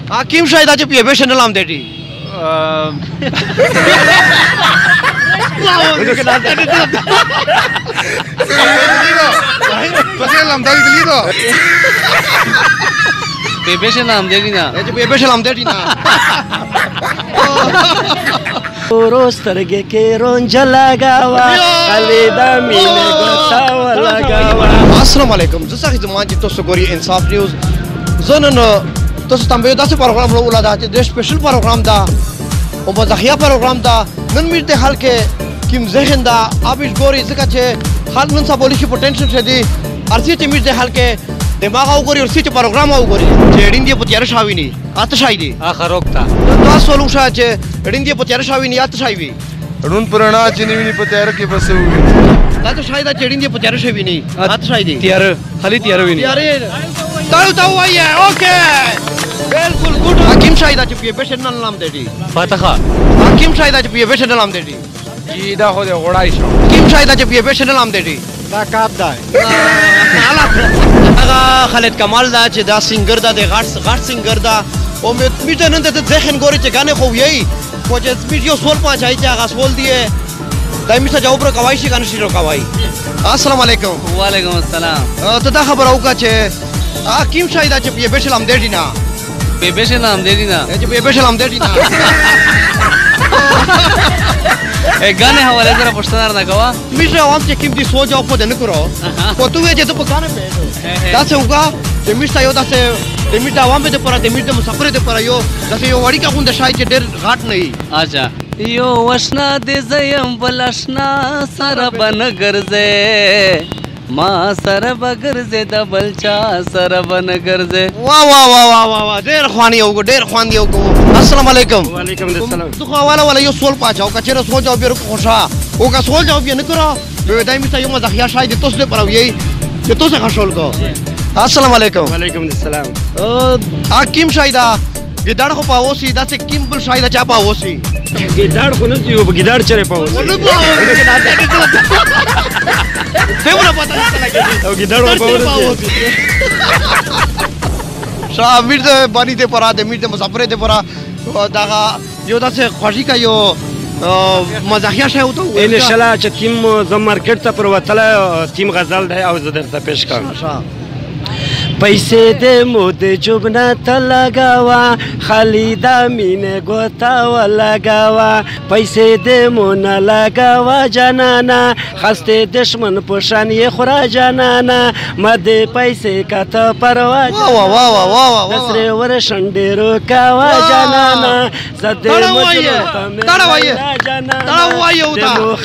Hakim Shahid aja piye beshe nalam dedi. Pasal nalam dari dulu. Beshe nalam dedi na. Aja piye beshe nalam dedi na. रोज तरगे के रोंजा लगावा खालिदा मीने गोतावा लगावा अस्सलाम वालेकुम जैसा कि जमान जितो सगोरी इंसाफ न्यूज़ ज़नन तो स्तंभे दासे प्रोग्राम लो उला दाचे देश स्पेशल प्रोग्राम दा और मज़ाहिया प्रोग्राम दा नन मिलते हाल के किम ज़हन दा आप इस गोरी ज़िका चे हाल नन सा बोली की पोटेंशियल से दी अर्सी चे मिलते हाल के दिमाग आओ गोरी अर्सी चे प्रोग्राम आओ गोरी जेडिन दिए पुतियार शाविनी आतशाई दी आखर रोकता तो सोलूशा चे जेडिन दिए पुतियार शाविनी आतशाई भी Run purana cini putera ke pasu. तो शायद जेडिन दिए पुतियार शाविनी आतशाई दी तियार खाली तियार भी नहीं यारे ताऊ आई है ओके बिल्कुल गुड हकीम शाहिद आज पिए बेशन नाम देडी फातहा हकीम शाहिद आज पिए बेशन नाम देडी Ida ho de orai sho. हकीम शाहिद आज पिए बेशन नाम देडी दा काप दा आगा खालिद कमाल दा चे दा सिंगर दा दे गाट सिंगर दा ओ मीटे नंदे ते जहन गोरी चे गाने खो यही को चे वीडियो सोल पांच आई चे आगा सोल दिए दाइमी सा जाऊ पर कवाई शी गाने शिरो कवाई अस्सलाम वालेकुम वालेकुम अस्सलाम तो दा खबर आऊगा चे हकीम शाहिद आज पिए बेशन नाम देडी ना बेशे नाम dedi na ये जो बेशन नाम देडी ना गाने हवाले जरा पुछताना ना कवा मिश्रा आवाम से किम दी सो जाओ को देने करो को तू ये जे तो पकाने पे दासे होगा जे मिश्रा यो दासे जे मिश्रा आवाम पे जे परा जे मिश्रा मुसाफिर दे परा यो दासे यो वाड़ी का गुंडा शायद जे डेर घाट नहीं अच्छा यो वशना दे जयम बलशना सरबन गरजे मां सरब गरजे दबलचा सरबन गरजे वाह वाह वाह वाह वाह वाह डेर खानी होगो डेर खानी होगो अस्सलाम वालेकुम वालेकुम अस्सलाम दुखा वाला यो सोल पा जाओ का चेहरा सो जाओ बेर खोशा ओ का सोल जाओ ये न करो बे दाई मिश्रा यो मजाकिया शायद तो से परा यही ये तो से खशोल को अस्सलाम वालेकुम वालेकुम अस्सलाम हकीम शाहिदा गिदार को पावोसी दासे किम्बल शाहिदा चा पावोसी गिटार को न यो गिटार चले पाओ सेवना पता नहीं चला गिटार को पाओ शामिर दे बानी दे परा दे मिर दे मुसाफिर दे परा दागा यो दासे खुशी का यो मजाकिया शे होतो इन शला च टीम ज मार्केट ता पर वतला टीम गजल दे او जदर ता पेश कर पैसे दे मोदे जुबना तलगावा खालिदा मीने गोतावा लगावा पैसे दे मोना लगावा जनाना खस्ते दुश्मन पोशान ये खुरा जनाना मदे पैसे का तो परवा वाह वाह वाह वाह वाह दसरे वर शंडेरो कावा जनाना सदे मुझे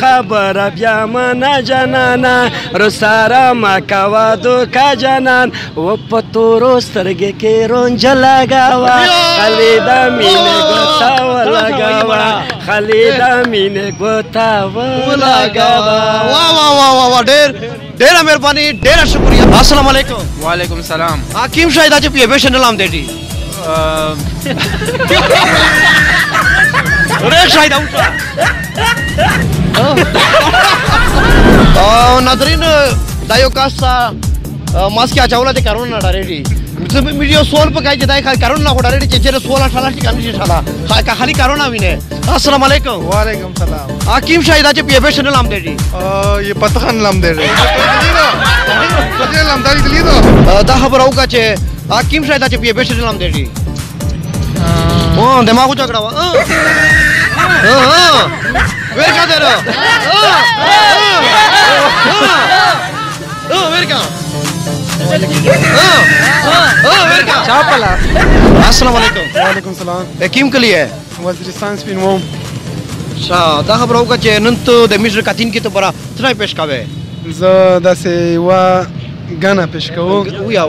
खबर बिया मना जनाना रोसारा मकावा दो का जनान वो पतोरो सरगे के रोंजा लगावा खालिदा मीने गोतावा लगावा खालिदा मीने गोतावा लगावा वाह वाह वाह वाह वाह डेर मेहरबानी डेर शुक्रिया अस्सलाम वालेकुम Waalaikum salam. हकीम शाहिद आज पिए बेशन नाम देडी अरे शाहिद नादरीन दायो कासा मास्क क्या चावला ते करोना ना डारेडी वीडियो सोल पे काय जदाय खा करोना ना डारेडी चेचेरे 16 18 की कानी छाला का खाली करोना विने अस्सलाम वालेकुम Waalaikum salam. हकीम शाहिद आज पिए बेशन नाम देडी Ye patahan lam de. Pasal lam dari dulu. दा खबर आऊगा चे हकीम शाहिद आज पिए बेशन नाम देडी ओ दिमाग को चकरावा वे क्या दे रहे वे क्या Chapala. अस्सलाम वालेकुम Waalaikum salam. हकीम के लिए Waziristan spin mom. सा दा खबर आऊगा चे नंत द मिस्र कातिन की तो बरा ट्राई पेश कावे Zo da se wa gana peshko. उया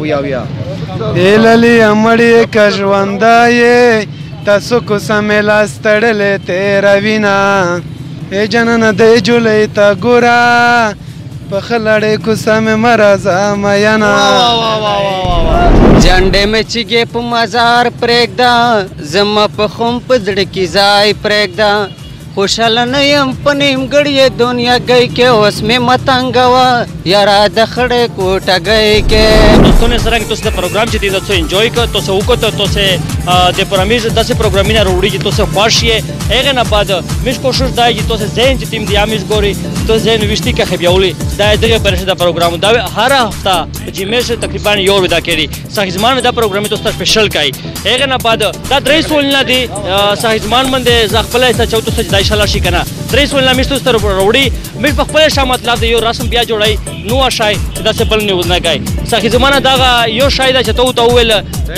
Elali amadi ka jwanda ye tasu ko samela stadle tera vina e janana de julai ta gura पखलड़े कुसम मराजा मयना झंडे में चिगे मजार प्रेगदा जमा पखुम पजड़ की जाय प्रेगदा خوشحال نه یم په نیمګړې دنیا گئی کې اوس مې متنګوه یاره د خړې کوټه گئی کې. دوستوں نے سره تاسو د پروګرام چې تاسو انجوای کړ تاسو وکړو تاسو د پروګرامي داسې پروګرامینه وروړي چې تاسو خوښ یې هغه نه بعد مش کوشش دی چې تاسو ځین چې تیم دی امیش ګوري تاسو ځین وشتي کا خبيولي دا دغه پرشه د پروګرام دا هر هفته چې مې تقریبا یو ودا کړي ساخزمان دا پروګرام تاسو سپیشل کای هغه نه بعد دا درې سولنه دي ساخزمان باندې ځخپل ایسه چوتو سج دای شاله شي کنه درې سولنه مشتو ستر وروړي مې په خپل شامت مطلب دی یو رسم بیا جوړای نو شای دا سپل نیوز نه کای ساخزمان دا یو شای دا چې تو ویل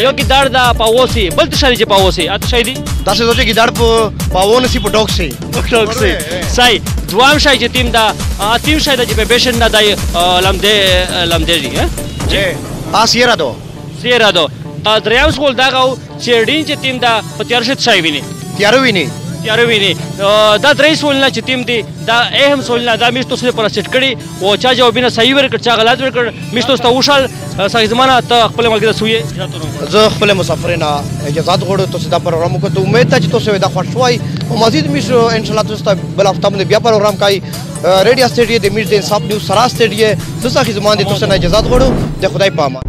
یو کی دار دا پاوسی بل ته شری چې پاوسی اته شای دی دا څه چې ګډ په پاون سی په ډوک سی سای دوام شای چې تیم دا تیم شای دا چې په پیشن دا دای لمدې جی سیرا دو دریم سکول دا غو چیرډین چې تیم دا په تیارشت شای ویني تیارو ویني دا درې سولنه چې تیم دی دا اهم سولنه دا میشتو سره پر سیټ کړي او چا جوابینه صحیح ورکړ چا غلط ورکړ میشتو ست وشال صحیح زمانہ ته خپل مګر سوې زه خپل مسافرینه اجازه غوړم تاسو دا پروګرام کو ته امید ته چې تاسو دا خوښ وای او مزید میشو ان شاء الله تاسو بل هفته باندې بیا پروګرام کوي ریډیو سټډیو د میډ د انصاف نیوز سرا سټډیو زه صحیح زمانه تاسو نه اجازه غوړم د خدای پامه.